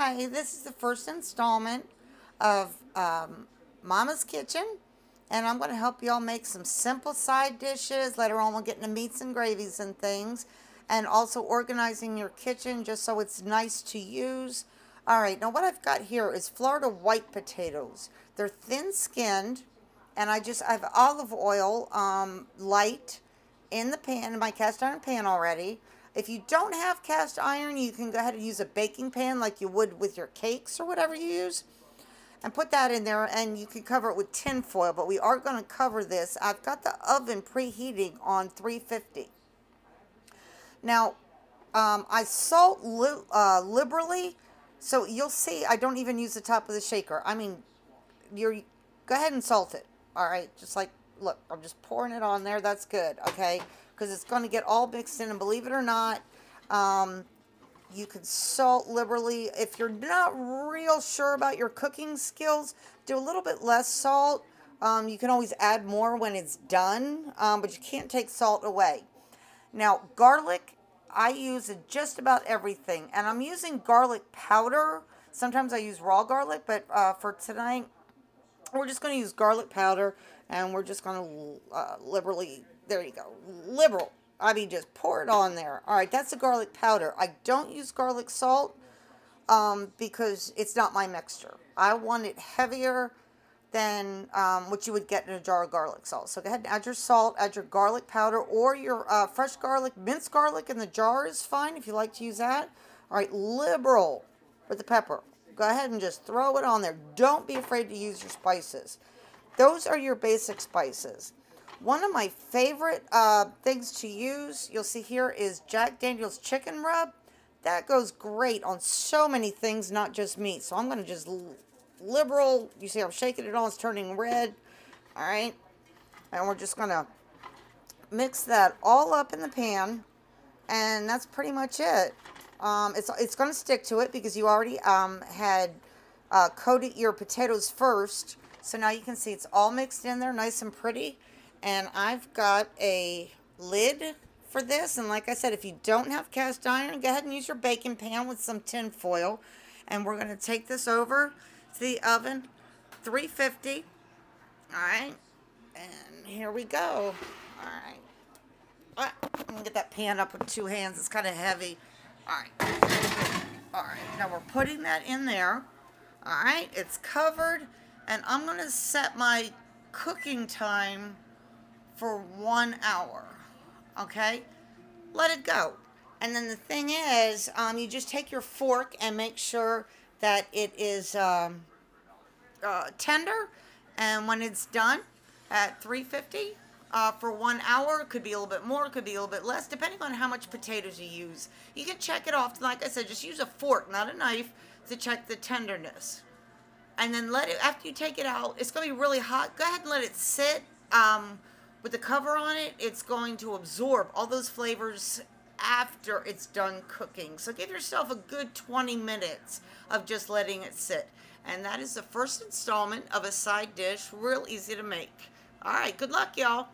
Hi, this is the first installment of Mama's Kitchen, and I'm going to help y'all make some simple side dishes. Later on, we'll get into meats and gravies and things, and also organizing your kitchen just so it's nice to use. All right, now what I've got here is Florida white potatoes. They're thin-skinned, and I have olive oil, light, in the pan, in my cast iron pan already. If you don't have cast iron, you can go ahead and use a baking pan like you would with your cakes or whatever you use. And put that in there, and you can cover it with tin foil, but we are going to cover this. I've got the oven preheating on 350. Now, I salt liberally, so you'll see I don't even use the top of the shaker. I mean, go ahead and salt it. All right, just like, look, I'm just pouring it on there. That's good, okay? Because it's going to get all mixed in, and believe it or not, you can salt liberally. If you're not real sure about your cooking skills, do a little bit less salt. You can always add more when it's done, but you can't take salt away. Now, garlic, I use in just about everything, and I'm using garlic powder. Sometimes I use raw garlic, but for tonight, we're just going to use garlic powder, and we're just going to liberally, there you go, liberal. I mean, just pour it on there. All right, that's the garlic powder. I don't use garlic salt because it's not my mixture. I want it heavier than what you would get in a jar of garlic salt. So go ahead and add your salt, add your garlic powder, or your fresh garlic, minced garlic in the jar is fine if you like to use that. All right, liberal with the pepper. Go ahead and just throw it on there. Don't be afraid to use your spices. Those are your basic spices. One of my favorite things to use, you'll see here, is Jack Daniel's chicken rub. That goes great on so many things, not just meat. So I'm going to just liberal. You see I'm shaking it on. It's turning red. All right. And we're just going to mix that all up in the pan. And that's pretty much it. It's going to stick to it because you already had coated your potatoes first. So now you can see it's all mixed in there nice and pretty. And I've got a lid for this. And like I said, if you don't have cast iron, go ahead and use your baking pan with some tin foil. And we're going to take this over to the oven, 350. All right. And here we go. All right. I'm going to get that pan up with two hands. It's kind of heavy. All right. All right. Now we're putting that in there. All right. It's covered. And I'm going to set my cooking time for 1 hour. Okay? Let it go. And then the thing is, you just take your fork and make sure that it is tender. And when it's done at 350 for 1 hour, it could be a little bit more, it could be a little bit less, depending on how much potatoes you use. You can check it off. Like I said, just use a fork, not a knife, to check the tenderness. And then let it, after you take it out, it's going to be really hot. Go ahead and let it sit. With the cover on it, it's going to absorb all those flavors after it's done cooking. So give yourself a good 20 minutes of just letting it sit. And that is the first installment of a side dish, real easy to make. All right, good luck, y'all.